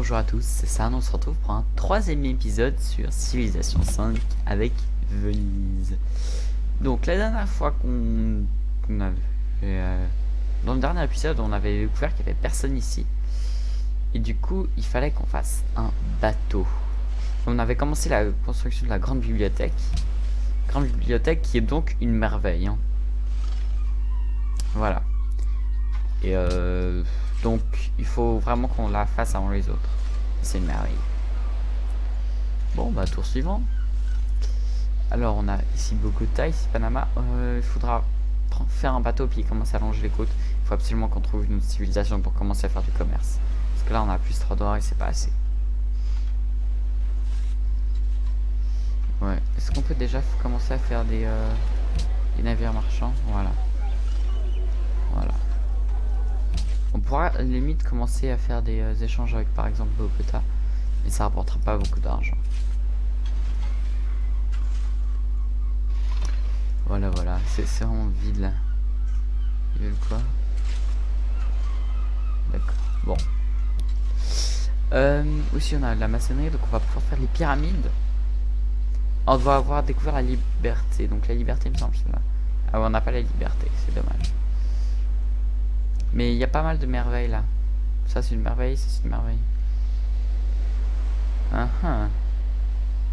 bonjour à tous, c'est Sarn, on se retrouve pour un troisième épisode sur Civilization 5 avec Venise. Donc la dernière fois qu'on avait... dans le dernier épisode, on avait découvert qu'il n'y avait personne ici. Et du coup, il fallait qu'on fasse un bateau. On avait commencé la construction de la grande bibliothèque. Grande bibliothèque qui est donc une merveille. Hein. Voilà. Et donc, il faut vraiment qu'on la fasse avant les autres. C'est une merveille. Bon, bah, tour suivant. Alors, on a ici Bogota, ici Panama. Il faudra faire un bateau puis commencer à longer les côtes. Il faut absolument qu'on trouve une autre civilisation pour commencer à faire du commerce. Parce que là, on a plus 3 dollars et c'est pas assez. Ouais. Est-ce qu'on peut déjà commencer à faire des navires marchands? Voilà. Voilà. On pourra à la limite commencer à faire des échanges avec par exemple Bogota, mais ça rapportera pas beaucoup d'argent. Voilà, voilà, c'est vraiment vide là. Ils veulent quoi? D'accord, bon. Aussi on a la maçonnerie, donc on va pouvoir faire les pyramides. On doit avoir découvert la liberté, donc la liberté me semble là. Ah ouais, on n'a pas la liberté, c'est dommage. Mais il y a pas mal de merveilles là. Ça c'est une merveille, ça c'est une merveille.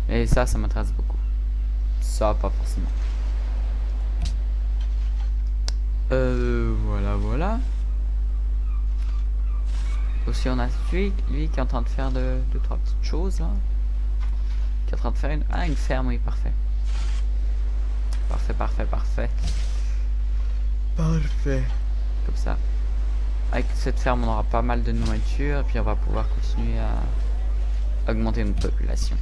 Et ça m'intéresse beaucoup. Ça pas forcément. Voilà, voilà. Aussi on a lui qui est en train de faire deux, trois petites choses là. Qui est en train de faire une ferme, oui, parfait. Parfait, parfait, parfait. Parfait. Comme ça. Avec cette ferme, on aura pas mal de nourriture et puis on va pouvoir continuer à augmenter notre population.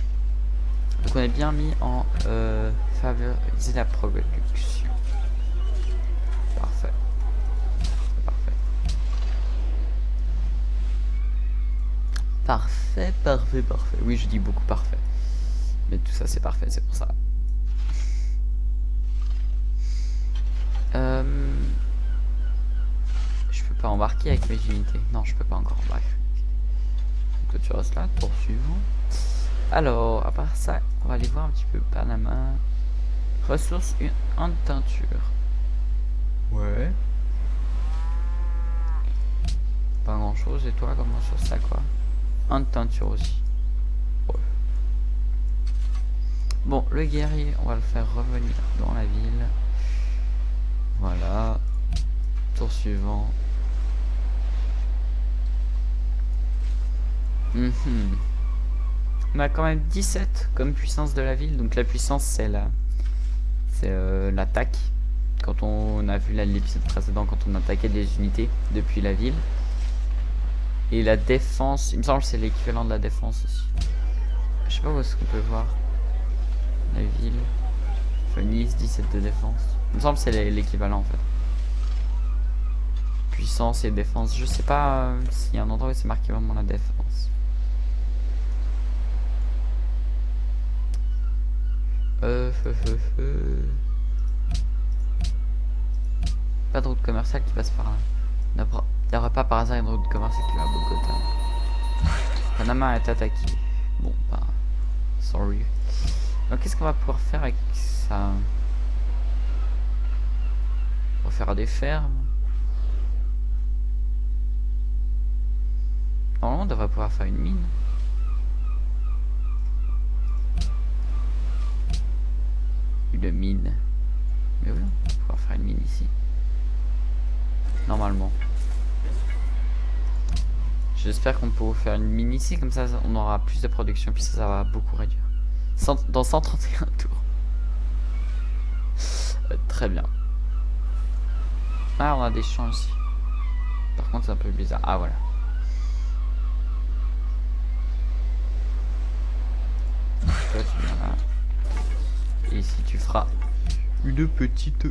Donc on est bien mis en favoriser la production. Parfait. Parfait. Parfait, parfait, parfait. Oui, je dis beaucoup parfait. Mais tout ça c'est parfait, c'est pour ça. Je peux pas embarquer avec mes unités. Non, je peux pas encore embarquer. Donc tu restes là, tour suivant. Alors, à part ça, on va aller voir un petit peu Panama. Ressources, une teinture. Ouais. Pas grand chose, et toi, comment sur ça quoi? Un de teinture aussi. Ouais. Bon, le guerrier, on va le faire revenir dans la ville. Voilà. Tour suivant. On a quand même 17 comme puissance de la ville. Donc la puissance c'est l'attaque. Quand on a vu l'épisode précédent, quand on attaquait des unités depuis la ville. Et la défense, il me semble que c'est l'équivalent de la défense aussi. Je sais pas où est-ce qu'on peut voir. La ville. Venise, 17 de défense. Il me semble que c'est l'équivalent en fait. Puissance et défense. Je sais pas s'il y a un endroit où c'est marqué vraiment la défense. Pas de route commerciale qui passe par là. Il n'y aura pas par hasard une route commerciale qui va à Bogota. Panama est attaqué. Bon, bah. Sorry. Donc, qu'est-ce qu'on va pouvoir faire avec ça? On va faire des fermes. Normalement, on devrait pouvoir faire une mine. Une mine. Mais oui, on va pouvoir faire une mine ici. Normalement. J'espère qu'on peut faire une mine ici, comme ça on aura plus de production, puis ça va beaucoup réduire. Dans 131 tours. Très bien. Ah, on a des champs ici. Par contre, c'est un peu bizarre. Ah, voilà. Toi, tu viens là. Et ici, tu feras une petite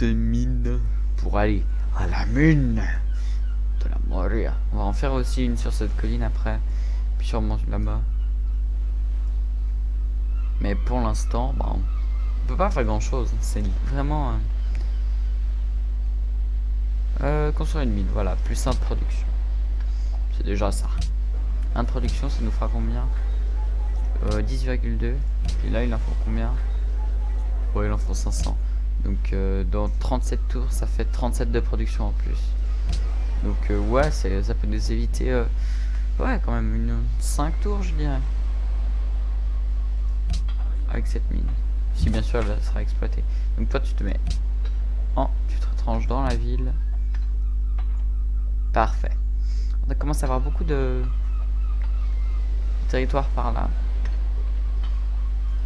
mine pour aller à la mine de la Moria. On va en faire aussi une sur cette colline après, puis sûrement là-bas. Mais pour l'instant, bah, on peut pas faire grand chose. C'est vraiment construire une mine, voilà, plus simple production. C'est déjà ça. 1 de production, ça nous fera combien 10,2. Et là, il en faut combien? Ouais, il en faut 500. Donc, dans 37 tours, ça fait 37 de production en plus. Donc, ouais, ça peut nous éviter, ouais, quand même 5 tours, je dirais. Avec cette mine. Si, bien sûr, elle sera exploitée. Donc, toi, tu te mets tu te retranches dans la ville. Parfait. On commence à avoir beaucoup de territoire par là.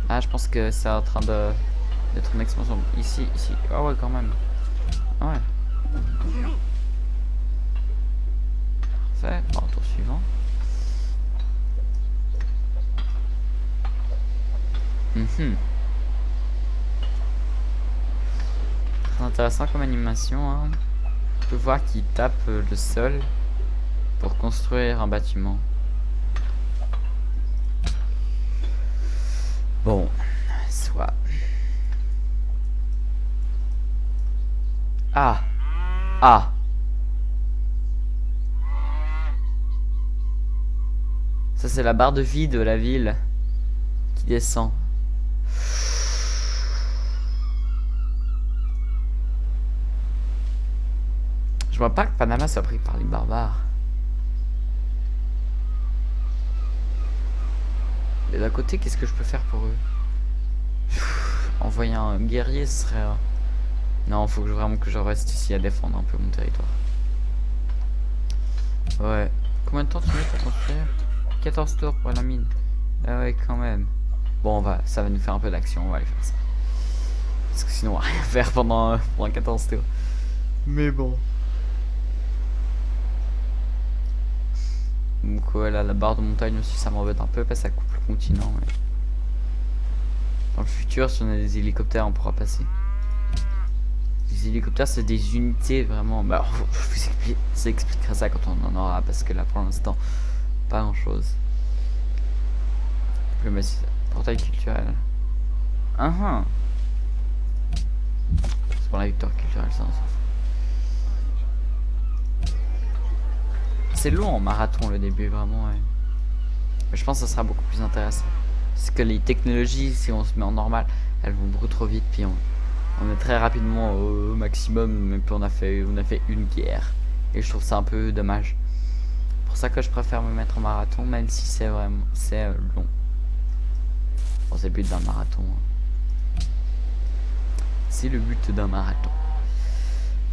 Ah, je pense que c'est en train d'être une expansion. Ici. Ah ouais, quand même. Ah ouais. Parfait. Bon, tour suivant. Très intéressant comme animation. Hein. On peut voir qu'il tape le sol pour construire un bâtiment. Bon, soit. Ah. Ça, c'est la barre de vie de la ville qui descend. Je vois pas que Panama soit pris par les barbares. Mais d'un côté, qu'est-ce que je peux faire pour eux? Envoyer un guerrier, ce serait... Non, faut vraiment que je reste ici à défendre un peu mon territoire. Ouais. Combien de temps tu mets pour construire? 14 tours pour la mine. Ah ouais, quand même. Bon, ça va nous faire un peu d'action, on va aller faire ça. Parce que sinon, on va rien faire pendant 14 tours. Mais bon. Donc ouais, là, la barre de montagne aussi, ça m'embête un peu parce que ça coupe le continent. Ouais. Dans le futur, si on a des hélicoptères, on pourra passer. Les hélicoptères, c'est des unités vraiment... Bah, je vous expliquerai ça quand on en aura, parce que là, pour l'instant, pas grand-chose. Portail culturel. C'est pour la victoire culturelle, ça, on s'en fout. C'est long en marathon le début, vraiment, ouais. Mais je pense que ça sera beaucoup plus intéressant. Parce que les technologies, si on se met en normal, elles vont beaucoup trop vite, puis on est très rapidement au maximum, et puis on a fait une guerre. Et je trouve ça un peu dommage. C'est pour ça que je préfère me mettre en marathon, même si c'est vraiment long. Bon, c'est le but d'un marathon. Hein. C'est le but d'un marathon.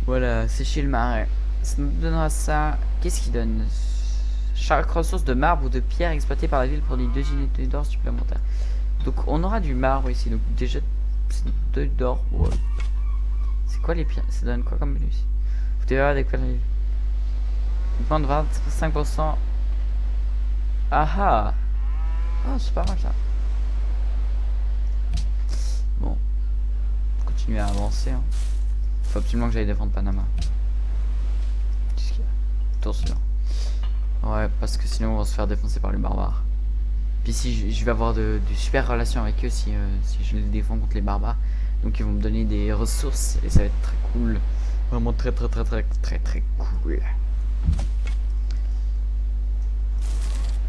Voilà, sécher le marais. Ça nous donnera ça. Qu'est-ce qu'il donne? Chaque ressource de marbre ou de pierre exploitée par la ville produit 2 unités d'or supplémentaires. Donc on aura du marbre ici. Donc déjà, c'est 2 d'or. Ouais. C'est quoi les pierres? Ça donne quoi comme bonus? Vous devez avoir des conneries. Moins de 25%. Ah, c'est pas mal ça. Bon. Continuer à avancer. Hein. Faut absolument que j'aille défendre Panama. Qu'est-ce qu'il y a? Tour suivant. Ouais, parce que sinon on va se faire défoncer par les barbares. Puis si je vais avoir de super relations avec eux si je les défends contre les barbares. Donc ils vont me donner des ressources et ça va être très cool. Vraiment très cool.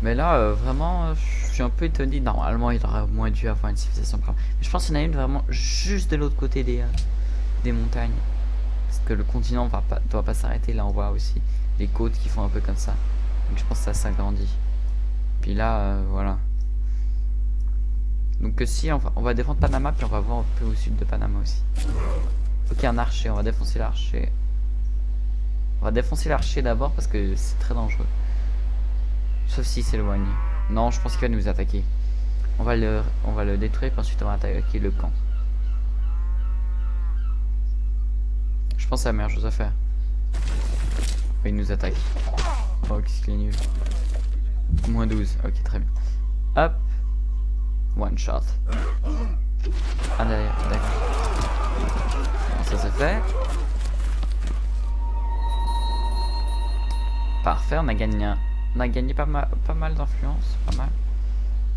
Mais là, vraiment, je suis un peu étonné. Normalement, il aurait au moins dû avoir une civilisation. Mais je pense qu'il y en a une vraiment juste de l'autre côté des montagnes. Parce que le continent doit pas s'arrêter. Là, on voit aussi les côtes qui font un peu comme ça. Donc je pense que ça s'agrandit. Puis là, voilà. Donc si, on va défendre Panama, puis on va voir un peu au sud de Panama aussi. Ok, un archer, on va défoncer l'archer. On va défoncer l'archer d'abord parce que c'est très dangereux. Sauf s'il s'éloigne. Non, je pense qu'il va nous attaquer. On va le détruire, puis ensuite on va attaquer le camp. Je pense que c'est la meilleure chose à faire. Il nous attaque. Oh, qu'est-ce qu'il est nul. Moins 12, ok, très bien. Hop. One shot. Ah, derrière, d'accord. Bon, ça c'est fait. Parfait, on a gagné pas mal d'influence, pas mal.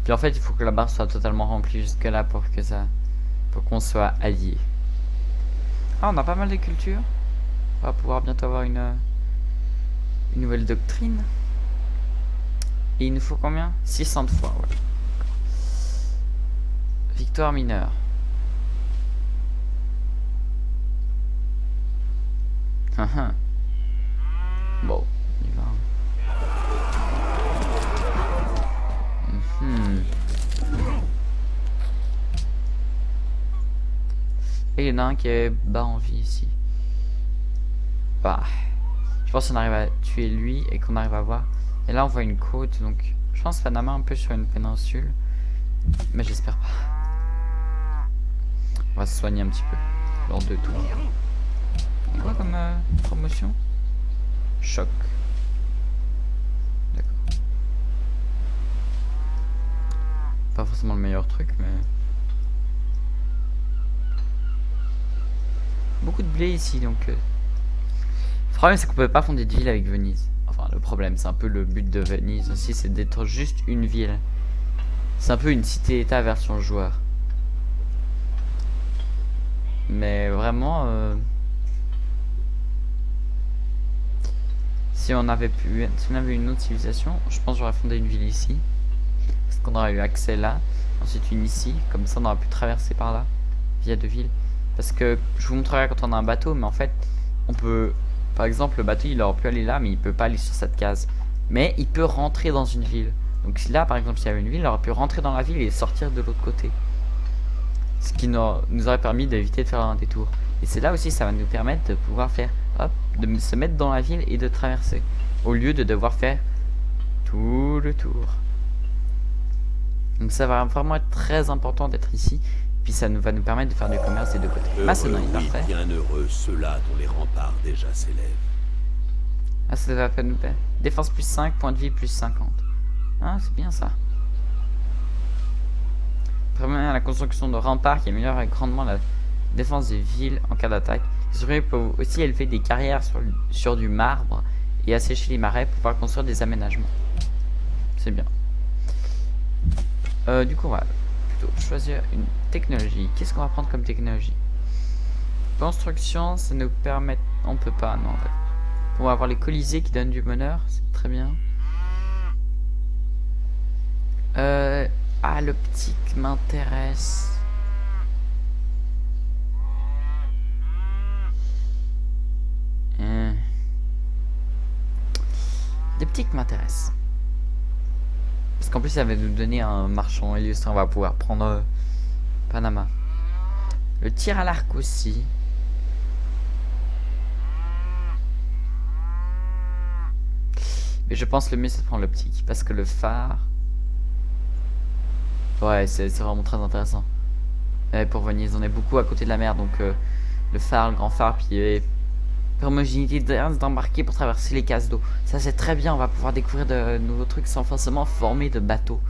Puis en fait, il faut que la barre soit totalement remplie jusque là pour qu'on soit alliés. Ah, on a pas mal de cultures. On va pouvoir bientôt avoir une nouvelle doctrine. Et il nous faut combien? 600 fois, ouais. Victoire mineure. Bon, on y va. Et il y en a un qui est bas en vie ici. Bah, je pense qu'on arrive à tuer lui et qu'on arrive à voir. Et là on voit une côte, donc je pense Panama un peu sur une péninsule. Mais j'espère pas. On va se soigner un petit peu lors de tout. Et quoi comme promotion? Choc. D'accord. Pas forcément le meilleur truc, mais... Beaucoup de blé ici, donc... Le problème, c'est qu'on peut pas fonder de ville avec Venise. Enfin, le problème, c'est un peu le but de Venise aussi, c'est d'être juste une ville. C'est un peu une cité-état version joueur. Mais vraiment... Si on avait une autre civilisation, je pense que j'aurais fondé une ville ici. Parce qu'on aurait eu accès là. Ensuite une ici. Comme ça on aurait pu traverser par là. Via deux villes. Parce que je vous montrerai quand on a un bateau. Mais en fait on peut... Par exemple le bateau il aurait pu aller là. Mais il peut pas aller sur cette case. Mais il peut rentrer dans une ville. Donc là par exemple s'il y avait une ville, il aurait pu rentrer dans la ville et sortir de l'autre côté. Ce qui nous aurait permis d'éviter de faire un détour. Et c'est là aussi ça va nous permettre de pouvoir faire... Hop, de se mettre dans la ville et de traverser. Au lieu de devoir faire tout le tour. Donc ça va vraiment être très important d'être ici. Puis ça va nous permettre de faire du commerce des deux côtés. Maçonnerie, parfait. Bien heureux ceux-là dont les remparts déjà s'élèvent. Ah, ça va faire nous faire. Défense plus 5, point de vie plus 50. Ah, c'est bien ça. Permet la construction de remparts qui améliore grandement la défense des villes en cas d'attaque. Les ouvriers peuvent aussi élever des carrières sur du marbre et assécher les marais pour pouvoir construire des aménagements. C'est bien. Du coup, on va plutôt choisir une technologie. Qu'est-ce qu'on va prendre comme technologie? Construction, ça nous permet... On peut pas, non. En fait. On va avoir les colisées qui donnent du bonheur. C'est très bien. Ah, l'optique m'intéresse. L'optique m'intéresse. Parce qu'en plus, ça va nous donner un marchand illustré. On va pouvoir prendre Panama. Le tir à l'arc aussi. Mais je pense le mieux c'est de prendre l'optique. Parce que le phare... Ouais, c'est vraiment très intéressant. Et pour Venise, on est beaucoup à côté de la mer. Donc le phare, le grand phare, puis l'homogénéité d'embarquer pour traverser les cases d'eau. Ça c'est très bien, on va pouvoir découvrir de nouveaux trucs sans forcément former de bateaux.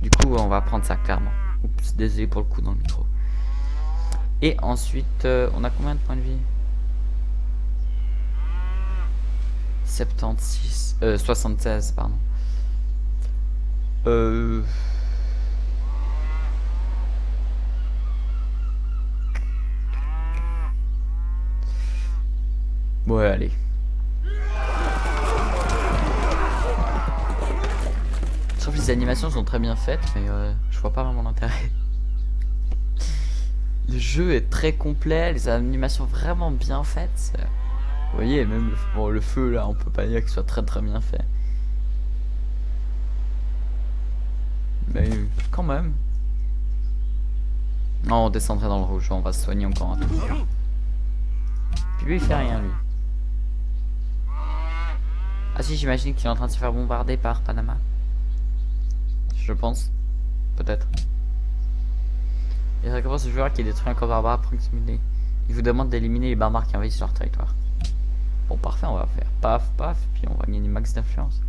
Du coup, on va prendre ça clairement. Oups, désolé pour le coup dans le micro. Et ensuite, on a combien de points de vie? 76, pardon. Ouais, allez. Sauf que les animations sont très bien faites, mais je vois pas vraiment l'intérêt. Le jeu est très complet, les animations vraiment bien faites. Vous voyez, même le feu là, on peut pas dire qu'il soit très bien fait. Mais quand même. Non, on descendrait dans le rouge, on va se soigner encore un tout. Puis lui il fait rien lui. Ah si, j'imagine qu'il est en train de se faire bombarder par Panama. Je pense. Peut-être. Il récompense ce joueur qui est détruit un camp barbare à proximité. Il vous demande d'éliminer les barbares qui envahissent leur territoire. Bon, parfait, on va faire paf, paf, puis on va gagner max d'influence.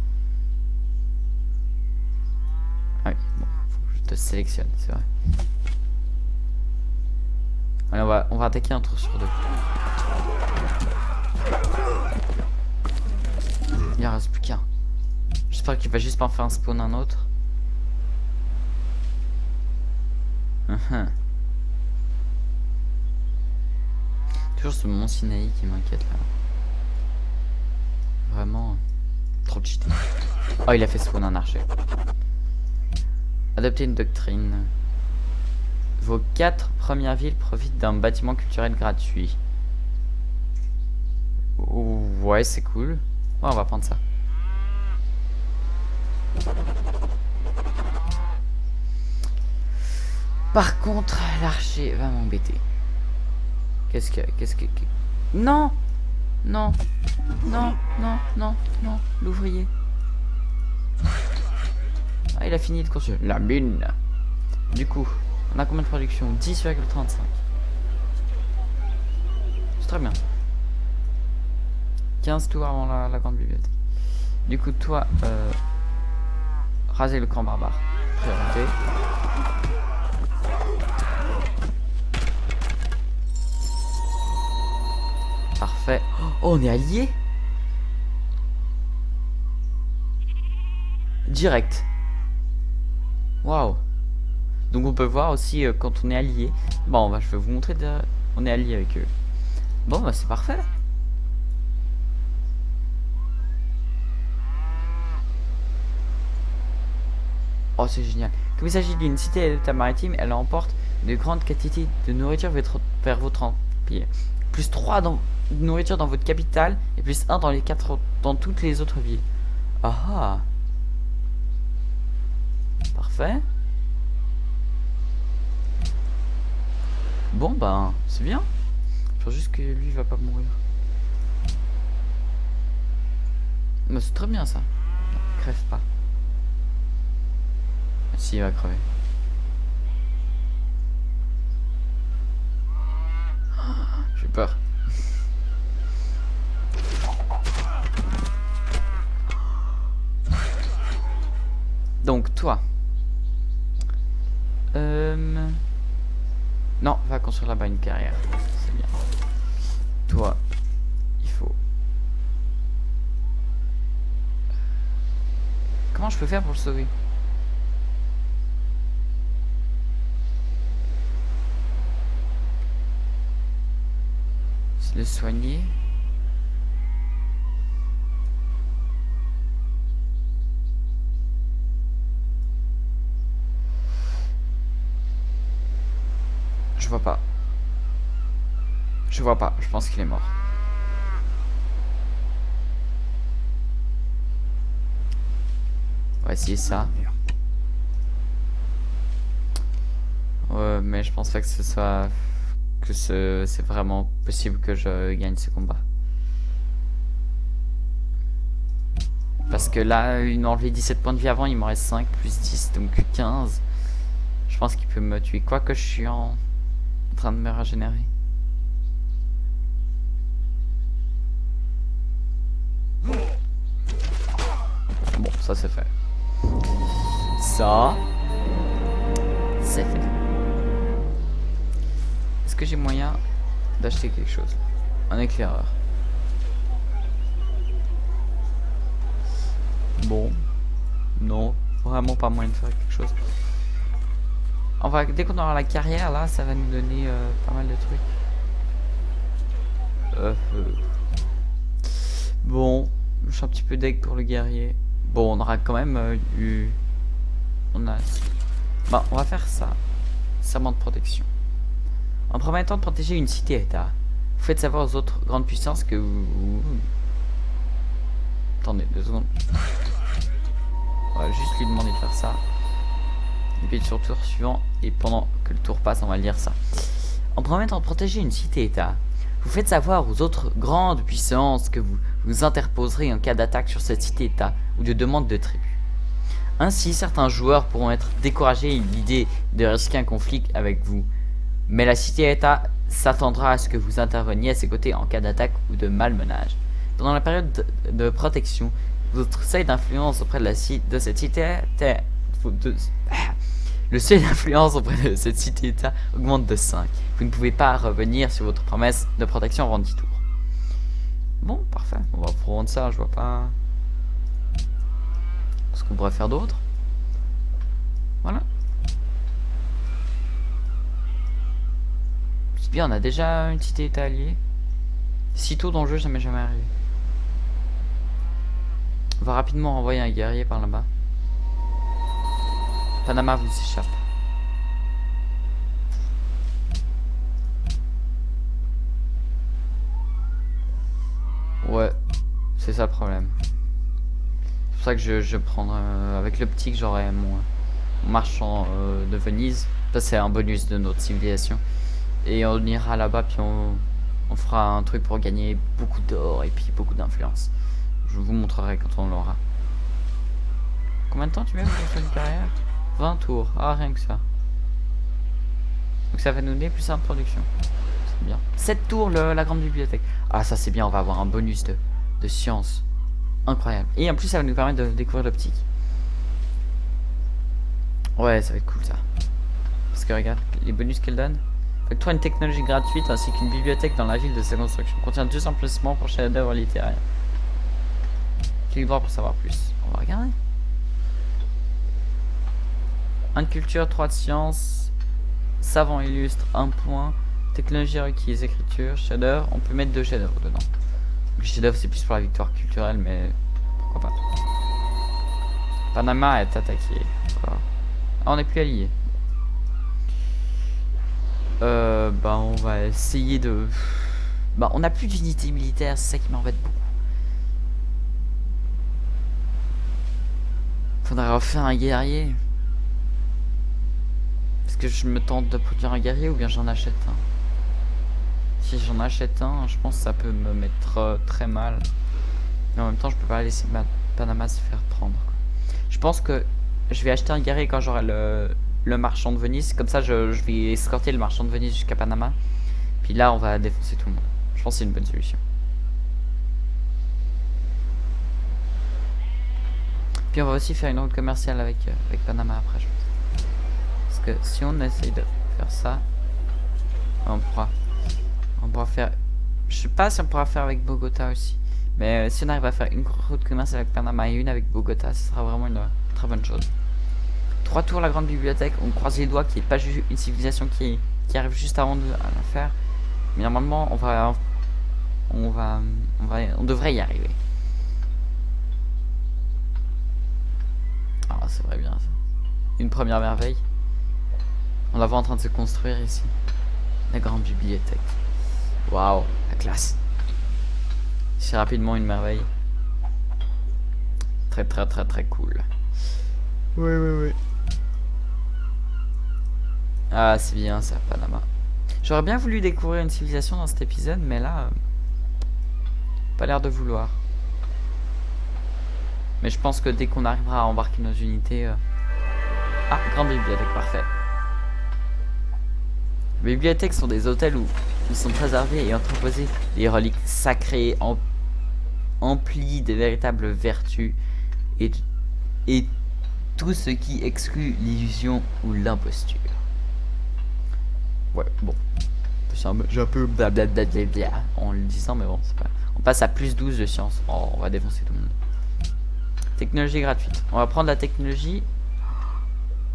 Ah oui, bon, faut que je te sélectionne, c'est vrai. Allez, on va attaquer un tour sur deux. Il en reste plus qu'un. J'espère qu'il va juste pas en faire un spawn un autre. Toujours ce mont Sinaï qui m'inquiète là. Vraiment trop cheaté. Oh, il a fait spawn un archer. Adopter une doctrine. Vos 4 premières villes profitent d'un bâtiment culturel gratuit. Ouais, c'est cool. Ouais, on va prendre ça. Par contre, l'archer va m'embêter. Qu'est-ce que... Non! Non! Non! Non! Non! Non! L'ouvrier. Ah, il a fini de construire. La mine. Du coup, on a combien de production? 10,35. C'est très bien. 15 tours avant la grande bibliothèque. Du coup, toi, raser le camp barbare. Priorité. Parfait. Oh, on est alliés? Direct. Waouh. Donc on peut voir aussi quand on est allié. Bon, bah, je vais vous montrer. On est allié avec eux. Bon, bah c'est parfait. Oh, c'est génial. Comme il s'agit d'une cité d'état maritime, elle emporte de grandes quantités de nourriture vers votre empire. Plus 3 de nourriture dans votre capitale et plus 1 dans toutes les autres villes. Ah ah. Parfait. Bon ben, c'est bien. Je pense juste que lui va pas mourir. Mais c'est très bien ça. Non, crève pas. Si, il va crever. J'ai peur. Donc toi. Non, va construire là-bas une carrière. C'est bien. Toi, il faut. Comment je peux faire pour le sauver? Le soigner. Je vois pas. Je vois pas. Je pense qu'il est mort. On va essayer ça. Ouais, mais je pense pas que ce soit... que c'est vraiment possible que je gagne ce combat. Parce que là, il m'a enlevé 17 points de vie avant, il m'en reste 5 plus 10, donc 15. Je pense qu'il peut me tuer. Quoique je suis en train de me régénérer. Bon, ça c'est fait. Ça, c'est fait. Est-ce que j'ai moyen d'acheter quelque chose? Un éclaireur. Bon. Non, vraiment pas moyen de faire quelque chose. Dès qu'on aura la carrière, là, ça va nous donner pas mal de trucs. Bon, je suis un petit peu deg pour le guerrier. Bon, on aura quand même eu... Bon, on va faire ça. Serment de protection. En promettant de protéger une cité-état, vous faites savoir aux autres grandes puissances que vous... Attendez 2 secondes. On va juste lui demander de faire ça. Et puis sur le tour suivant, et pendant que le tour passe, on va lire ça. En promettant de protéger une cité-état, vous faites savoir aux autres grandes puissances que vous vous interposerez en cas d'attaque sur cette cité-état ou de demande de tribut. Ainsi, certains joueurs pourront être découragés à l'idée de risquer un conflit avec vous. Mais la cité-état s'attendra à ce que vous interveniez à ses côtés en cas d'attaque ou de malmenage. Pendant la période de protection, votre seuil d'influence auprès de cette cité-état... Le seuil d'influence auprès de cette cité-état augmente de 5. Vous ne pouvez pas revenir sur votre promesse de protection avant 10 tours. Bon, parfait. On va prendre ça, je vois pas... ce qu'on pourrait faire d'autre. Voilà. C'est bien, on a déjà une cité-état alliée. Si tôt dans le jeu, ça m'est jamais arrivé. On va rapidement renvoyer un guerrier par là-bas. Panama vous échappe. Ouais, c'est ça le problème. C'est pour ça que je prends avec l'optique, j'aurai mon marchand de Venise. Ça c'est un bonus de notre civilisation. Et on ira là-bas puis on fera un truc pour gagner beaucoup d'or et puis beaucoup d'influence. Je vous montrerai quand on l'aura. Combien de temps tu mets pour faire une carrière? 20 tours, ah rien que ça. Donc ça va nous donner plus simple production. C'est bien. 7 tours la grande bibliothèque. Ah ça c'est bien, on va avoir un bonus de science. Incroyable. Et en plus ça va nous permettre de découvrir l'optique. Ouais ça va être cool ça. Parce que regarde, les bonus qu'elle donne. Octroie une technologie gratuite ainsi qu'une bibliothèque dans la ville de sa construction. Contient 2 emplacements pour chaque œuvre littéraire. Clique droit pour savoir plus. On va regarder. 1 de culture, 3 de science, savant illustre, 1 point, technologie requise, écriture, chef-d'œuvre, on peut mettre 2 chefs-d'œuvre dedans. Le chef-d'œuvre c'est plus pour la victoire culturelle, mais pourquoi pas. Panama est attaqué. Voilà. Ah, on n'est plus alliés. Bah on va essayer de... Bah on n'a plus d'unité militaire, c'est ça qui m'embête beaucoup. Faudrait refaire un guerrier. Est-ce que je me tente de produire un guerrier ou bien j'en achète un? Si j'en achète un, je pense que ça peut me mettre très mal. Mais en même temps, je peux pas laisser Panama se faire prendre, quoi. Je pense que je vais acheter un guerrier quand j'aurai le marchand de Venise. Comme ça, je vais escorter le marchand de Venise jusqu'à Panama. Puis là, on va défoncer tout le monde. Je pense que c'est une bonne solution. Puis on va aussi faire une route commerciale avec Panama après, je pense. Parce que si on essaye de faire ça, on pourra faire... Je sais pas si on pourra faire avec Bogota aussi. Mais si on arrive à faire une route commerciale avec Panama et une avec Bogota, ce sera vraiment une très bonne chose. 3 tours la grande bibliothèque, on croise les doigts qu'il n'y ait pas juste une civilisation qui arrive juste avant de la faire. Mais normalement on devrait y arriver. Ah c'est vrai bien ça. Une première merveille. On la voit en train de se construire ici. La grande bibliothèque. Waouh, la classe. C'est rapidement une merveille. Très très très très cool. Oui. Ah c'est bien ça, Panama. J'aurais bien voulu découvrir une civilisation dans cet épisode, mais là... pas l'air de vouloir. Mais je pense que dès qu'on arrivera à embarquer nos unités... Ah, grande bibliothèque, parfait. Les bibliothèques sont des hôtels où sont préservés et entreposés des reliques sacrées emplies de véritables vertus et tout ce qui exclut l'illusion ou l'imposture. Ouais, bon. J'ai un peu blablabla en le disant, mais bon, c'est pas... On passe à plus 12 de science. Oh, on va défoncer tout le monde. Technologie gratuite. On va prendre la technologie.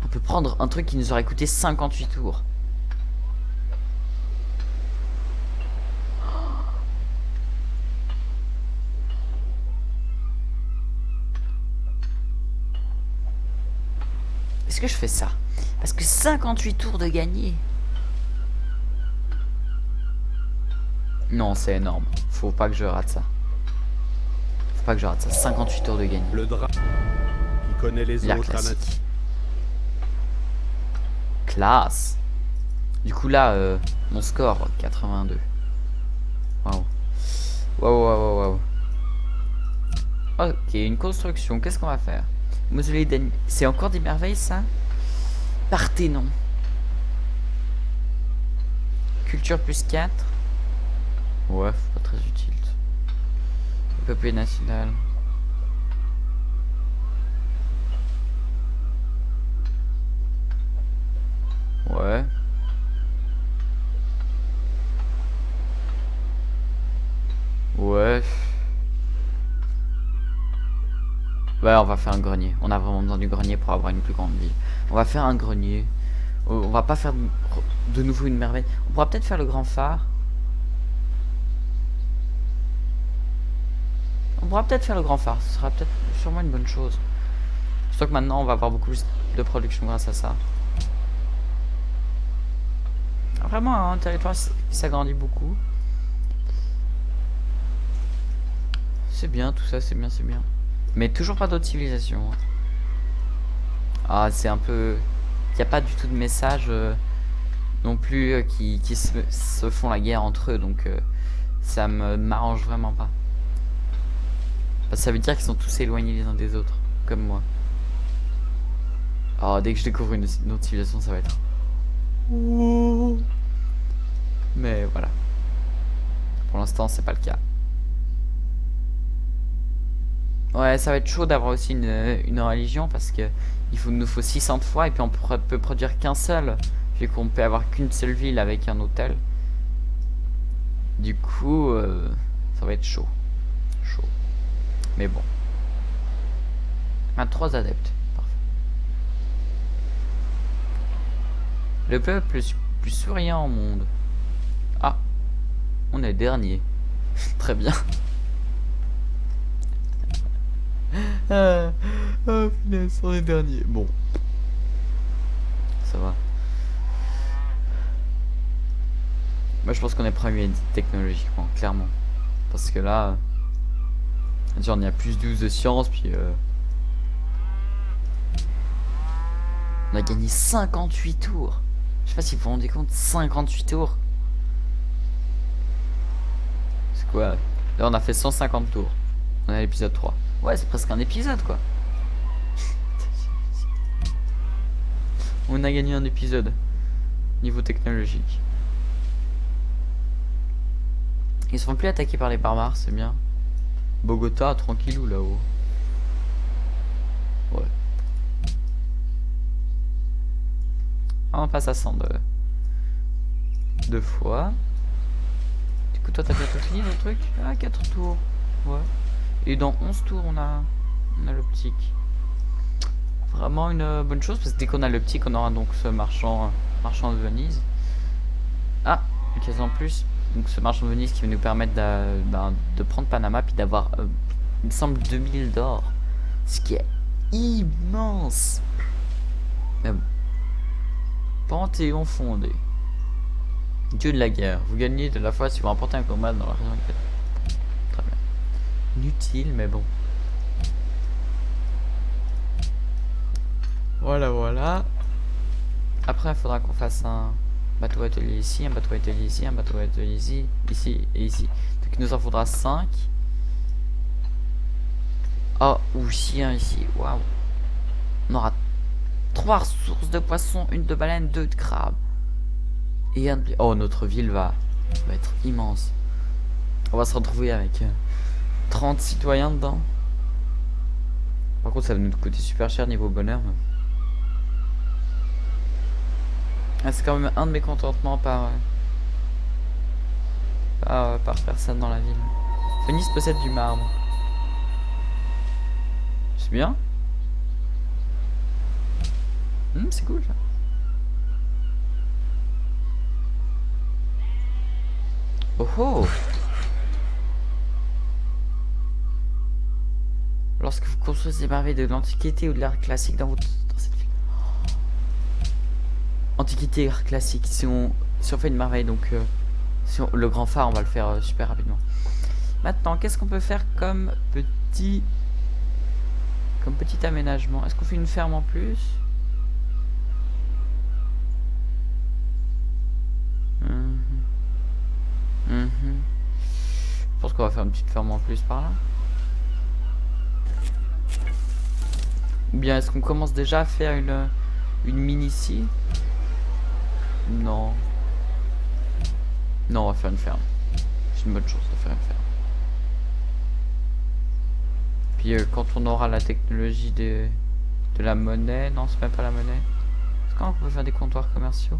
On peut prendre un truc qui nous aurait coûté 58 tours. Est-ce que je fais ça? Parce que 58 tours de gagner. Non, c'est énorme. Faut pas que je rate ça. Faut pas que je rate ça. 58 tours de gagner. Le drap qui connaît les La autres classique. Classe. Du coup là, mon score 82. Waouh. Waouh. Ok, une construction. Qu'est-ce qu'on va faire? Mausolée d'Annie. C'est encore des merveilles ça? Parthénon. Culture plus 4. Ouais, pas très utile. Épopée nationale. Ouais. Ouais. Ouais, on va faire un grenier. On a vraiment besoin du grenier pour avoir une plus grande ville. On va faire un grenier. On va pas faire de nouveau une merveille. On pourra peut-être faire le grand phare. Ce sera peut-être sûrement une bonne chose. Surtout que maintenant on va avoir beaucoup plus de production grâce à ça. Vraiment un territoire qui s'agrandit beaucoup. C'est bien tout ça, c'est bien, c'est bien. Mais toujours pas d'autres civilisations. Ah, c'est un peu... Il n'y a pas du tout de message non plus qui se font la guerre entre eux. Donc ça m'arrange vraiment pas. Parce que ça veut dire qu'ils sont tous éloignés les uns des autres. Comme moi. Oh, dès que je découvre une autre civilisation, ça va être... Mais voilà. Pour l'instant, c'est pas le cas. Ouais, ça va être chaud d'avoir aussi une religion parce que nous faut 600 fois et puis on peut produire qu'un seul. Vu qu'on peut avoir qu'une seule ville avec un hôtel. Du coup, ça va être chaud. Chaud. Mais bon. On a 3 adeptes. Parfait. Le peuple le plus souriant au monde. Ah, on est dernier. Très bien. Oh punaise, on est dernier. Bon. Ça va. Moi je pense qu'on est premier technologiquement, clairement. Parce que là... Genre on y a plus 12 de science, puis... On a gagné 58 tours. Je sais pas si vous vous rendez compte, 58 tours. C'est quoi? Là on a fait 150 tours. On est à l'épisode 3. Ouais, c'est presque un épisode quoi. On a gagné un épisode. Niveau technologique. Ils se font plus attaquer par les barbares, c'est bien. Bogota, tranquillou là-haut. Ouais. On passe à 100 deux fois. Du coup, toi, t'as bientôt fini le truc? Ah, 4 tours. Ouais. Et dans 11 tours, on a l'optique. Vraiment une bonne chose, parce que dès qu'on a l'optique, on aura donc ce marchand de Venise. Ah, une case en plus. Donc ce marchand de Venise qui va nous permettre de prendre Panama, puis d'avoir, il me semble, 2000 d'or. Ce qui est immense. Mais bon. Panthéon fondé. Dieu de la guerre. Vous gagnez de la foi si vous remportez un combat dans la région. Très bien. Inutile, mais bon. Voilà, voilà. Après, il faudra qu'on fasse un bateau atelier ici, un bateau atelier ici, un bateau atelier ici, ici et ici. Donc il nous en faudra 5. Oh, ou ici, un ici. Waouh. On aura 3 ressources de poissons, une de baleine, 2 de crabes. Et un de... Oh, notre ville va être immense. On va se retrouver avec 30 citoyens dedans. Par contre, ça va nous coûter super cher niveau bonheur. Ah, c'est quand même un de mes contentements par personne dans la ville. Venise possède du marbre. C'est bien. C'est cool ça. Oh oh. Lorsque vous construisez des merveilles de l'Antiquité ou de l'art classique dans cette ville. Antiquité, art classique. Si on fait une merveille, donc le grand phare, on va le faire super rapidement. Maintenant, qu'est-ce qu'on peut faire comme petit aménagement? Est-ce qu'on fait une ferme en plus? Je pense qu'on va faire une petite ferme en plus par là. Ou bien est-ce qu'on commence déjà à faire une mine ici? Non. Non, on va faire une ferme. C'est une bonne chose de faire une ferme. Puis quand on aura la technologie de la monnaie... Non, c'est même pas la monnaie. Est-ce qu'on peut faire des comptoirs commerciaux?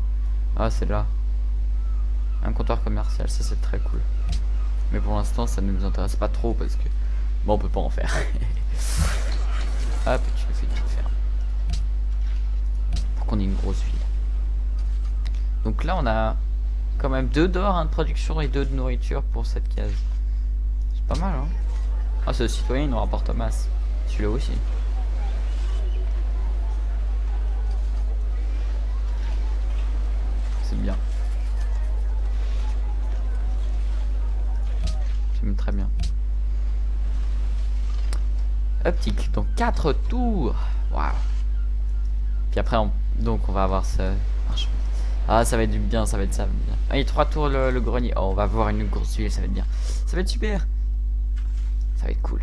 Ah, c'est là. Un comptoir commercial, ça c'est très cool. Mais pour l'instant, ça ne nous intéresse pas trop parce que... Bon, on peut pas en faire. Hop, je fais une petite ferme. Pour qu'on ait une grosse ville. Donc là, on a quand même 2 d'or, 1 de production et 2 de nourriture pour cette case. C'est pas mal, hein? Ah, ce citoyen, il nous rapporte masse. Celui-là aussi. C'est bien. J'aime très bien. Optique, donc 4 tours. Waouh. Puis après, donc on va avoir ce marchand. Ah, ça va être du bien, ça va être ça. Bien. Ah, il y a 3 tours le grenier. Oh, on va voir une grosse huile, ça va être bien. Ça va être super. Ça va être cool.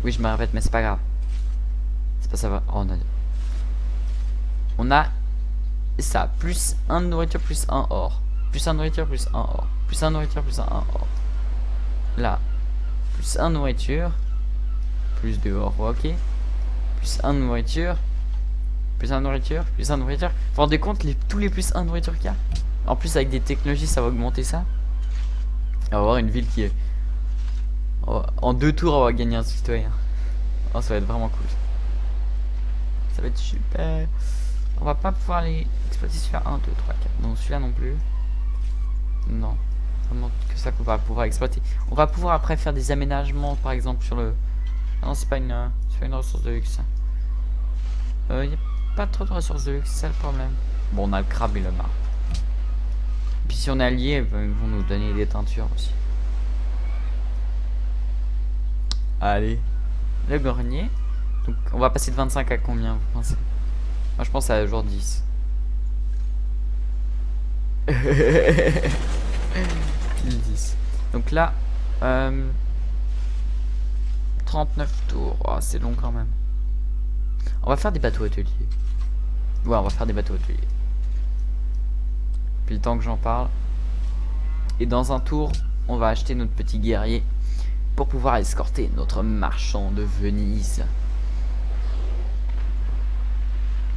Oui, je me répète, mais c'est pas grave. C'est pas ça va. Oh, on a ça, plus 1 de nourriture, plus 1 or. Plus 1 nourriture, plus 1 or. Plus 1 nourriture, plus 1 or. Là, plus 1 nourriture, plus 2 or, ok. Plus 1 nourriture, plus 1 nourriture, plus 1 nourriture. Vous vous rendez compte tous les plus 1 nourriture qu'il y a? En plus, avec des technologies, ça va augmenter ça. On va avoir une ville qui est... En 2 tours, on va gagner un citoyen. Oh, ça va être vraiment cool. Ça va être super. On va pas pouvoir les exploiter celui-là. 1, 2, 3, 4. Non, celui-là non plus. Non. Vraiment que ça qu'on va pouvoir exploiter. On va pouvoir après faire des aménagements, par exemple, sur le... Non, c'est pas une ressource de luxe. Il n'y a pas trop de ressources de luxe, c'est ça le problème. Bon, on a le crabe et le mar. Puis si on est allié, ils vont nous donner des teintures aussi. Allez. Le grenier. Donc, on va passer de 25 à combien, vous pensez? Moi, je pense à jour 10. Pile 10. Donc là, 39 tours. Oh, c'est long quand même. On va faire des bateaux ateliers. Ouais, on va faire des bateaux ateliers. Puis le temps que j'en parle. Et dans un tour, on va acheter notre petit guerrier pour pouvoir escorter notre marchand de Venise.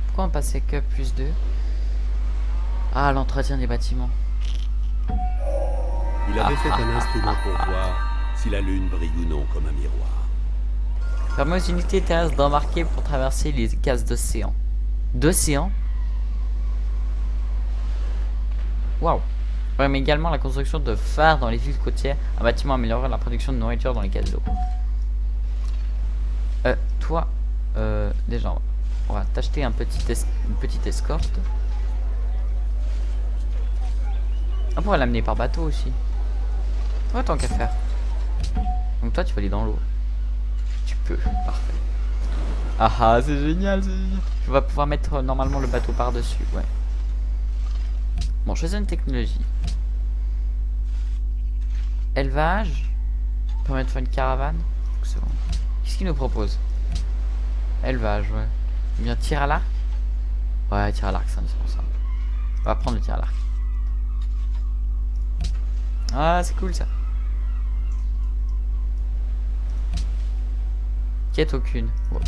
Pourquoi on passait que plus 2? Ah, l'entretien des bâtiments. Il avait fait un instrument pour voir si la lune brille ou non comme un miroir. Permet aux unités terrestres d'embarquer pour traverser les cases d'océan. D'océan? Waouh. Permet également la construction de phares dans les villes côtières. Un bâtiment améliorera la production de nourriture dans les cases d'eau. Toi, déjà, on va t'acheter une petite escorte. On pourrait l'amener par bateau aussi. Ouais, tant qu'à faire. Donc toi, tu vas aller dans l'eau. Tu peux, parfait. Ah ah, c'est génial, c'est génial. Tu vas pouvoir mettre normalement le bateau par-dessus, ouais. Bon, choisis une technologie. Élevage. Permet de faire une caravane. C'est bon. Qu'est-ce qu'il nous propose? Élevage, ouais. Bien, tir à l'arc. Ouais, tir à l'arc, c'est indispensable. On va prendre le tir à l'arc. Ah, c'est cool ça. Quête aucune. Wow.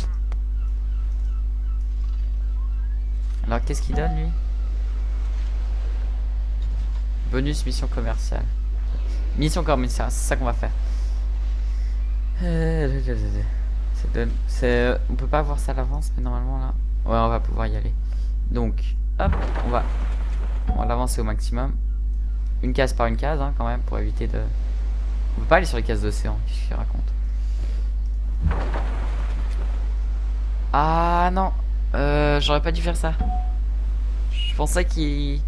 Alors, qu'est-ce qu'il donne lui? Bonus mission commerciale. Mission commerciale, c'est ça qu'on va faire. On peut pas voir ça à l'avance, mais normalement là. Ouais, on va pouvoir y aller. Donc, hop, on va l'avancer au maximum. Une case par une case, hein, quand même, pour éviter de... On peut pas aller sur les cases d'océan, qu'est-ce qu'il raconte? Ah non, j'aurais pas dû faire ça. Je pensais que le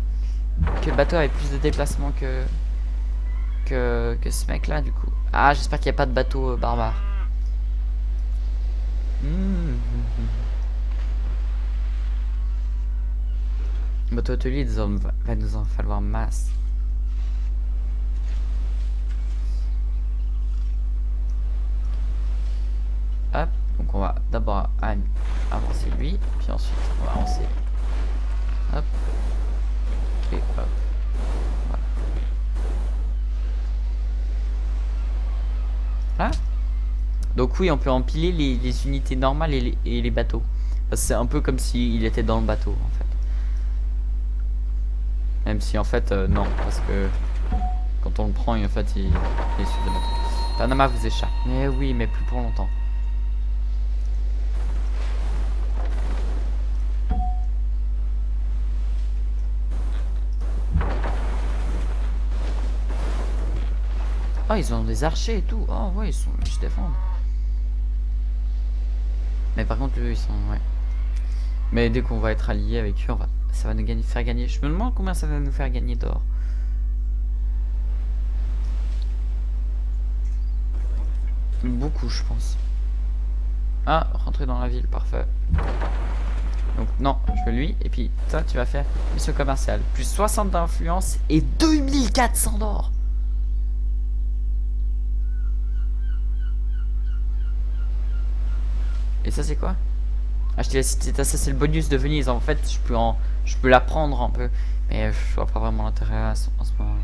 bateau avait plus de déplacement que ce mec là du coup. Ah, j'espère qu'il n'y a pas de bateau barbare. Bateau atelier, va nous en falloir masse. Hop, donc on va d'abord avancer lui, puis ensuite on va avancer. Hop. Et hop. Voilà. Là. Donc oui, on peut empiler les unités normales et les bateaux. C'est un peu comme s'il était dans le bateau en fait. Même si en fait non, parce que quand on le prend, en fait il est sur le bateau. Panama vous échappe. Mais oui, mais plus pour longtemps. Oh, ils ont des archers et tout. Oh ouais, ils se défendent. Mais par contre, eux, ils sont... Ouais. Mais dès qu'on va être alliés avec eux, ça va nous faire gagner. Je me demande combien ça va nous faire gagner d'or. Beaucoup, je pense. Ah, rentrer dans la ville, parfait. Donc non, je veux lui. Et puis toi, tu vas faire mission commerciale. Plus 60 d'influence et 2400 d'or. Et ça, c'est quoi? Acheter la cité, ça c'est le bonus de Venise. En fait, je peux la prendre un peu. Mais je vois pas vraiment l'intérêt en ce moment.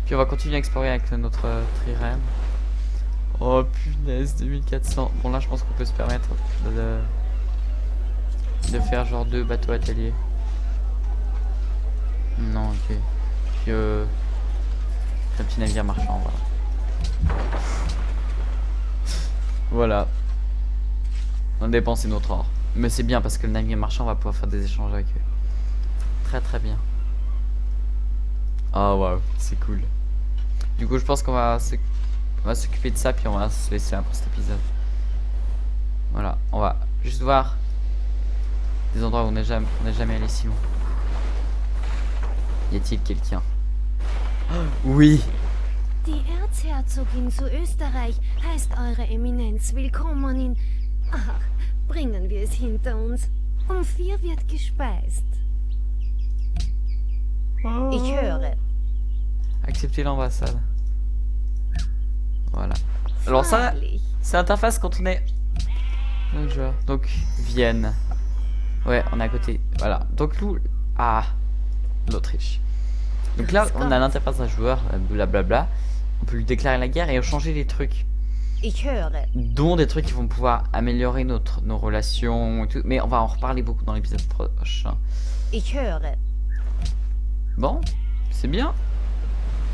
Puis on va continuer à explorer avec notre trirème. Oh punaise, 2400. Bon là je pense qu'on peut se permettre de faire genre 2 bateaux ateliers. Non, ok. Puis un petit navire marchand, voilà. Voilà. On a dépensé notre or. Mais c'est bien parce que le navire marchand va pouvoir faire des échanges avec eux. Très très bien. Oh waouh, c'est cool. Du coup, je pense qu'on va s'occuper de ça, puis on va se laisser là pour cet épisode. Voilà, on va juste voir des endroits où on n'est jamais allé si loin. Y a-t-il quelqu'un? Oui. Die Erzherzogin zu Österreich heißt Eure Eminenz willkommen in... Ach, bringen wir es hinter uns. Um 4 wird gespeist. Ich höre. Accepter l'ambassade. Voilà. Alors ça, c'est l'interface quand on est... Donc, Vienne. Ouais, on est à côté. Voilà. Donc, nous... Ah, l'Autriche. Donc là, on a l'interface d'un joueur, blablabla. On peut lui déclarer la guerre et changer des trucs. Dont des trucs qui vont pouvoir améliorer nos relations et tout. Mais on va en reparler beaucoup dans l'épisode prochain. Bon, c'est bien.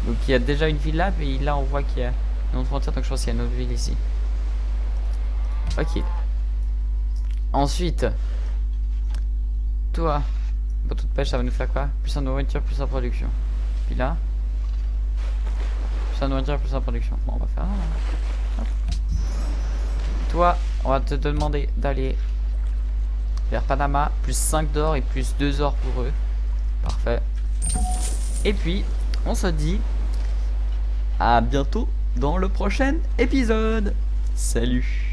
Donc il y a déjà une ville là, puis là on voit qu'il y a une autre frontière, donc je pense qu'il y a une autre ville ici. Ok. Ensuite, toi, bateau de pêche, ça va nous faire quoi? Plus en nourriture, plus en production. Puis là, plus en nourriture, plus en production. Bon, on va faire... Hop. Toi, on va te demander d'aller vers Panama, plus 5 d'or et plus 2 or pour eux. Parfait. Et puis, on se dit à bientôt dans le prochain épisode. Salut!